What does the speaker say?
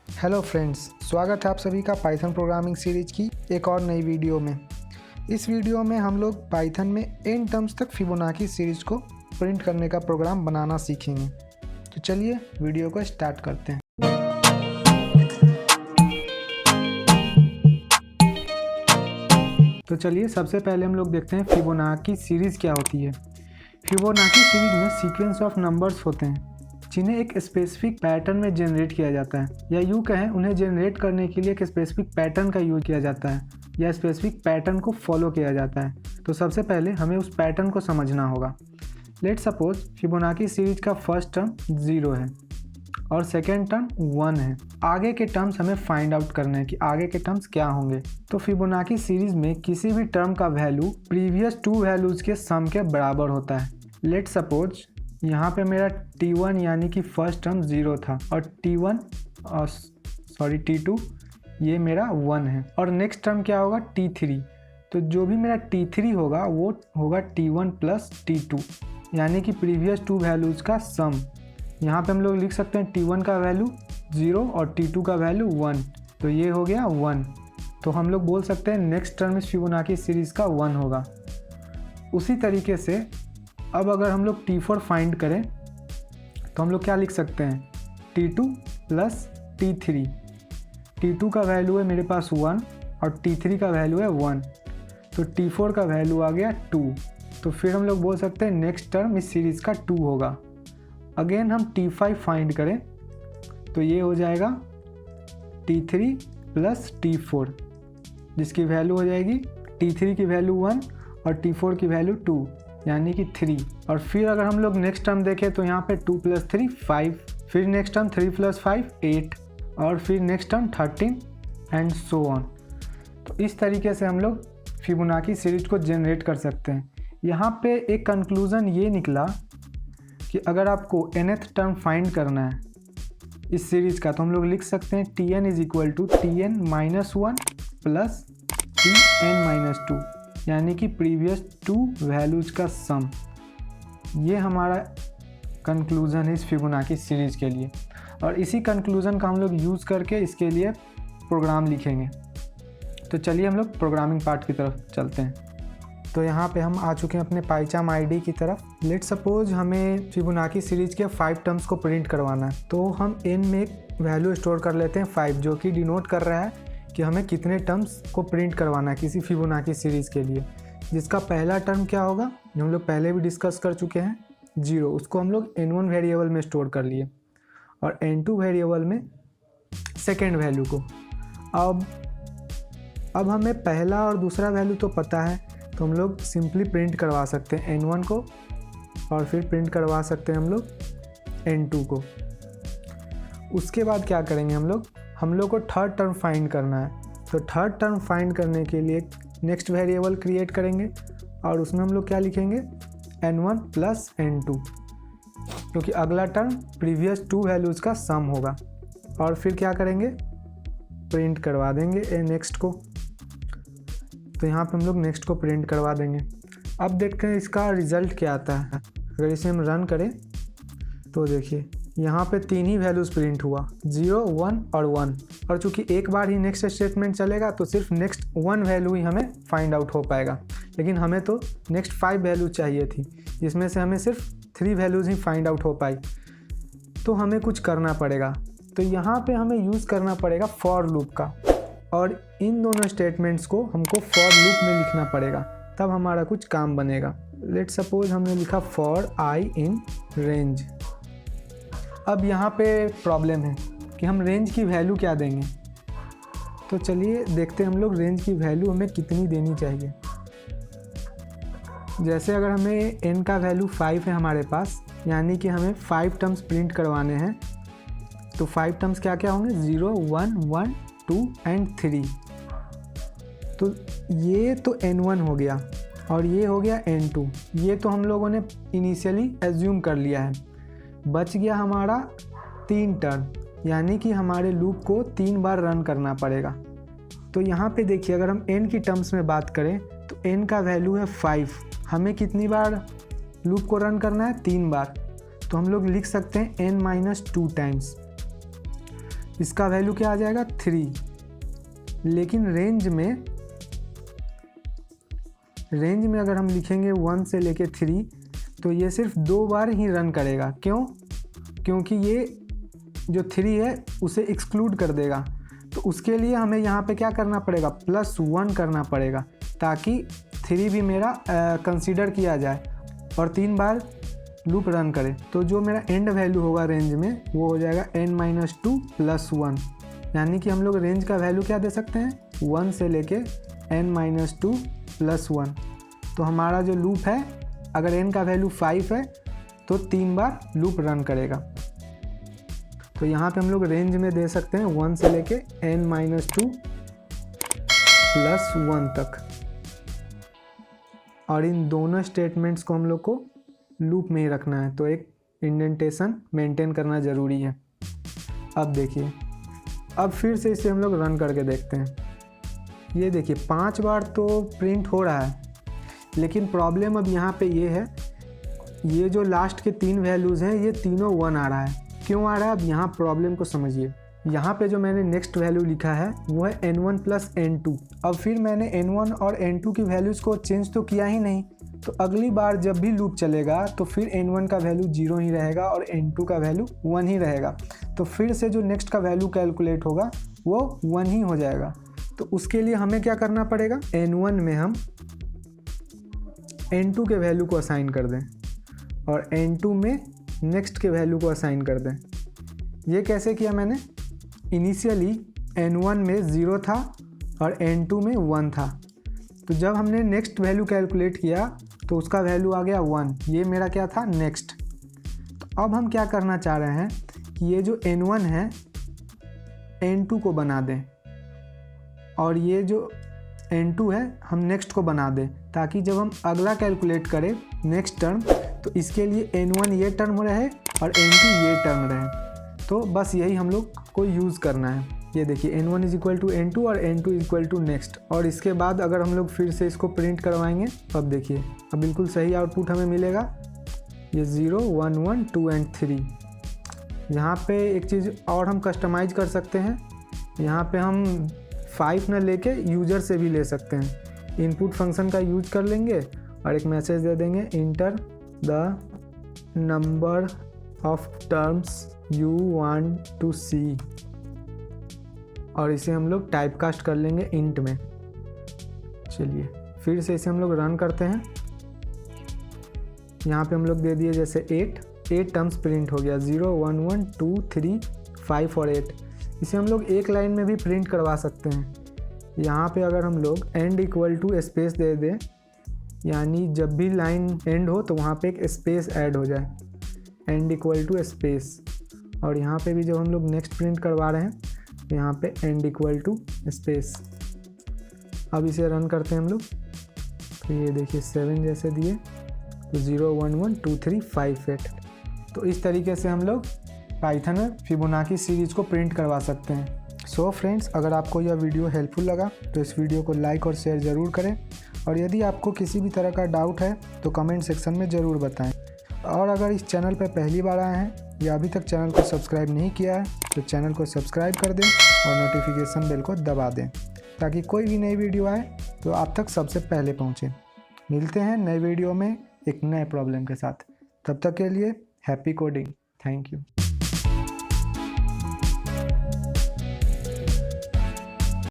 Hello friends, स्वागत है आप सभी का पाइथन प्रोग्रामिंग सीरीज की एक और नई वीडियो में। इस वीडियो में हम लोग पाइथन में n टर्म्स तक फिबोनाची सीरीज को प्रिंट करने का प्रोग्राम बनाना सीखेंगे। तो चलिए वीडियो को स्टार्ट करते हैं। तो चलिए सबसे पहले हम लोग देखते हैं फिबोनाची सीरीज़ क्या होती है। फिबोनाची सीरीज में सीक्वेंस ऑफ नंबर्स होते हैं जिन्हें एक स्पेसिफिक पैटर्न में जनरेट किया जाता है, या यूँ कहें उन्हें जनरेट करने के लिए एक स्पेसिफिक पैटर्न का यूज किया जाता है या स्पेसिफिक पैटर्न को फॉलो किया जाता है। तो सबसे पहले हमें उस पैटर्न को समझना होगा। लेट सपोज फिबोनाची सीरीज का फर्स्ट टर्म 0 है और सेकेंड टर्म 1 है। आगे के टर्म्स हमें फाइंड आउट करना है कि आगे के टर्म्स क्या होंगे। तो फिबोनाची सीरीज में किसी भी टर्म का वैल्यू प्रीवियस 2 वैल्यूज़ के सम के बराबर होता है। लेट सपोज यहाँ पे मेरा t1 यानी कि फर्स्ट टर्म 0 था और t2 ये मेरा 1 है, और नेक्स्ट टर्म क्या होगा t3। तो जो भी मेरा t3 होगा वो होगा t1 प्लस t2 यानी कि प्रीवियस 2 वैल्यूज़ का सम। यहाँ पे हम लोग लिख सकते हैं t1 का वैल्यू 0 और t2 का वैल्यू 1, तो ये हो गया 1। तो हम लोग बोल सकते हैं नेक्स्ट टर्म इस फिबोनाची सीरीज़ का 1 होगा। उसी तरीके से अब अगर हम लोग t4 फाइंड करें तो हम लोग क्या लिख सकते हैं, t2 प्लस t3। t2 का वैल्यू है मेरे पास 1 और t3 का वैल्यू है 1, तो t4 का वैल्यू आ गया 2। तो फिर हम लोग बोल सकते हैं नेक्स्ट टर्म इस सीरीज़ का 2 होगा। अगेन हम t5 फाइंड करें तो ये हो जाएगा t3 प्लस t4 जिसकी वैल्यू हो जाएगी t3 की वैल्यू 1 और t4 की वैल्यू 2 यानी कि 3। और फिर अगर हम लोग नेक्स्ट टर्म देखें तो यहाँ पे 2 प्लस 3 5, फिर नेक्स्ट टर्म 3 प्लस 5 8 और फिर next term 13 and so on. तो इस तरीके से हम लोग फिबोनाची सीरीज को जनरेट कर सकते हैं। यहाँ पे एक कंक्लूज़न ये निकला कि अगर आपको nth टर्म फाइंड करना है इस सीरीज़ का तो हम लोग लिख सकते हैं tn is equal to tn minus 1 plus tn minus 2 यानी कि प्रीवियस 2 वैल्यूज़ का सम। ये हमारा कंक्लूज़न है इस फिबोनाची सीरीज़ के लिए, और इसी कंक्लूज़न का हम लोग यूज़ करके इसके लिए प्रोग्राम लिखेंगे। तो चलिए हम लोग प्रोग्रामिंग पार्ट की तरफ चलते हैं। तो यहाँ पे हम आ चुके हैं अपने पाइचाम आईडी की तरफ। लेट सपोज हमें फिबोनाची सीरीज़ के 5 टर्म्स को प्रिंट करवाना है, तो हम n में एक वैल्यू स्टोर कर लेते हैं 5, जो कि डिनोट कर रहा है कि हमें कितने टर्म्स को प्रिंट करवाना है किसी फिबोनाची सीरीज़ के लिए। जिसका पहला टर्म क्या होगा, जो हम लोग पहले भी डिस्कस कर चुके हैं, 0, उसको हम लोग n1 वेरिएबल में स्टोर कर लिए और n2 वेरिएबल में सेकेंड वैल्यू को। अब हमें पहला और दूसरा वैल्यू तो पता है, तो हम लोग सिंपली प्रिंट करवा सकते हैं n1 को और फिर प्रिंट करवा सकते हैं हम लोग n2 को। उसके बाद क्या करेंगे, हम लोग को थर्ड टर्म फाइंड करना है। तो थर्ड टर्म फाइंड करने के लिए नेक्स्ट वेरिएबल क्रिएट करेंगे और उसमें हम लोग क्या लिखेंगे n1 प्लस n2, क्योंकि अगला टर्म प्रीवियस 2 वैल्यूज़ का सम होगा। और फिर क्या करेंगे, प्रिंट करवा देंगे नेक्स्ट को। तो यहाँ पे हम लोग नेक्स्ट को प्रिंट करवा देंगे। अब देखते हैं इसका रिज़ल्ट क्या आता है। अगर इसे हम रन करें तो देखिए यहाँ पे 3 ही वैल्यूज़ प्रिंट हुआ, 0 1 और 1। और चूँकि एक बार ही नेक्स्ट स्टेटमेंट चलेगा तो सिर्फ नेक्स्ट 1 वैल्यू ही हमें फाइंड आउट हो पाएगा, लेकिन हमें तो नेक्स्ट 5 वैल्यू चाहिए थी, जिसमें से हमें सिर्फ 3 वैल्यूज़ ही फाइंड आउट हो पाई। तो हमें कुछ करना पड़ेगा। तो यहाँ पे हमें यूज़ करना पड़ेगा फॉर लूप का, और इन दोनों स्टेटमेंट्स को हमको फॉर लूप में लिखना पड़ेगा, तब हमारा कुछ काम बनेगा। लेट सपोज हमने लिखा फॉर i इन रेंज। अब यहाँ पे प्रॉब्लम है कि हम रेंज की वैल्यू क्या देंगे। तो चलिए देखते हैं हम लोग रेंज की वैल्यू हमें कितनी देनी चाहिए। जैसे अगर हमें n का वैल्यू 5 है हमारे पास, यानी कि हमें 5 टर्म्स प्रिंट करवाने हैं, तो 5 टर्म्स क्या क्या होंगे, 0 1 1 2 एंड 3। तो ये तो n1 हो गया और ये हो गया n2। ये तो हम लोगों ने इनिशियली एज्यूम कर लिया है। बच गया हमारा 3 टर्म, यानी कि हमारे लूप को 3 बार रन करना पड़ेगा। तो यहाँ पे देखिए अगर हम n की टर्म्स में बात करें तो n का वैल्यू है 5, हमें कितनी बार लूप को रन करना है, 3 बार। तो हम लोग लिख सकते हैं n-2 टाइम्स। इसका वैल्यू क्या आ जाएगा 3। लेकिन रेंज में अगर हम लिखेंगे 1 से लेके 3 तो ये सिर्फ 2 बार ही रन करेगा। क्यों? क्योंकि ये जो 3 है उसे एक्सक्लूड कर देगा। तो उसके लिए हमें यहाँ पे क्या करना पड़ेगा, +1 करना पड़ेगा ताकि 3 भी मेरा कंसीडर किया जाए और 3 बार लूप रन करे। तो जो मेरा एंड वैल्यू होगा रेंज में वो हो जाएगा n-2 + 1, यानी कि हम लोग रेंज का वैल्यू क्या दे सकते हैं 1 से लेके n-2 + 1। तो हमारा जो लूप है अगर n का वैल्यू 5 है तो 3 बार लूप रन करेगा। तो यहाँ पे हम लोग रेंज में दे सकते हैं 1 से लेके n-2 + 1 तक, और इन दोनों स्टेटमेंट्स को हम लोग को लूप में ही रखना है। तो एक इंडेंटेशन मेंटेन करना ज़रूरी है। अब देखिए, अब फिर से इसे हम लोग रन करके देखते हैं। ये देखिए 5 बार तो प्रिंट हो रहा है, लेकिन प्रॉब्लम अब यहाँ पे ये है, ये जो लास्ट के 3 वैल्यूज़ हैं ये तीनों 1 आ रहा है। क्यों आ रहा है? अब यहाँ प्रॉब्लम को समझिए। यहाँ पे जो मैंने नेक्स्ट वैल्यू लिखा है वो है n1 + n2। अब फिर मैंने n1 और n2 की वैल्यूज़ को चेंज तो किया ही नहीं, तो अगली बार जब भी लूप चलेगा तो फिर n1 का वैल्यू 0 ही रहेगा और n2 का वैल्यू 1 ही रहेगा। तो फिर से जो नेक्स्ट का वैल्यू कैलकुलेट होगा वो 1 ही हो जाएगा। तो उसके लिए हमें क्या करना पड़ेगा, n1 में हम n2 के वैल्यू को असाइन कर दें और n2 में नेक्स्ट के वैल्यू को असाइन कर दें। ये कैसे किया मैंने, इनिशियली n1 में 0 था और n2 में 1 था। तो जब हमने नेक्स्ट वैल्यू कैलकुलेट किया तो उसका वैल्यू आ गया 1। ये मेरा क्या था, नेक्स्ट। तो अब हम क्या करना चाह रहे हैं कि ये जो n1 है n2 को बना दें और ये जो n2 है हम नेक्स्ट को बना दें, ताकि जब हम अगला कैलकुलेट करें नेक्स्ट टर्म तो इसके लिए n1 ये टर्म रहे और n2 ये टर्म रहे। तो बस यही हम लोग को यूज़ करना है। ये देखिए n1 = n2 और n2 = नेक्स्ट। और इसके बाद अगर हम लोग फिर से इसको प्रिंट करवाएंगे, अब देखिए अब बिल्कुल सही आउटपुट हमें मिलेगा। ये 0, 1, 1, 2 एंड 3। यहाँ पे एक चीज़ और हम कस्टमाइज़ कर सकते हैं। यहाँ पे हम 5 न लेके यूज़र से भी ले सकते हैं। इनपुट फंक्शन का यूज कर लेंगे और एक मैसेज दे देंगे, enter the number of terms you want to see, और इसे हम लोग टाइप कास्ट कर लेंगे इंट में। चलिए फिर से इसे हम लोग रन करते हैं। यहाँ पे हम लोग दे दिए जैसे 8 टर्म्स प्रिंट हो गया, 0, 1, 1, 2, 3, 5 और 8। इसे हम लोग एक लाइन में भी प्रिंट करवा सकते हैं। यहाँ पे अगर हम लोग एंड = स्पेस दे दें, यानी जब भी लाइन एंड हो तो वहाँ पे एक स्पेस ऐड हो जाए, एंड = स्पेस। और यहाँ पे भी जब हम लोग नेक्स्ट प्रिंट करवा रहे हैं तो यहाँ पे एंड = स्पेस। अब इसे रन करते हैं हम लोग। तो ये देखिए 7 जैसे दिए तो 0, 1, 1, 2, 3, 5, 8। तो इस तरीके से हम लोग पाइथन में फिबोनाची सीरीज़ को प्रिंट करवा सकते हैं। सो फ्रेंड्स, अगर आपको यह वीडियो हेल्पफुल लगा तो इस वीडियो को लाइक और शेयर ज़रूर करें, और यदि आपको किसी भी तरह का डाउट है तो कमेंट सेक्शन में ज़रूर बताएं। और अगर इस चैनल पर पहली बार आए हैं या अभी तक चैनल को सब्सक्राइब नहीं किया है तो चैनल को सब्सक्राइब कर दें और नोटिफिकेशन बेल को दबा दें, ताकि कोई भी नई वीडियो आए तो आप तक सबसे पहले पहुँचे। मिलते हैं नए वीडियो में एक नए प्रॉब्लम के साथ। तब तक के लिए हैप्पी कोडिंग। Thank you.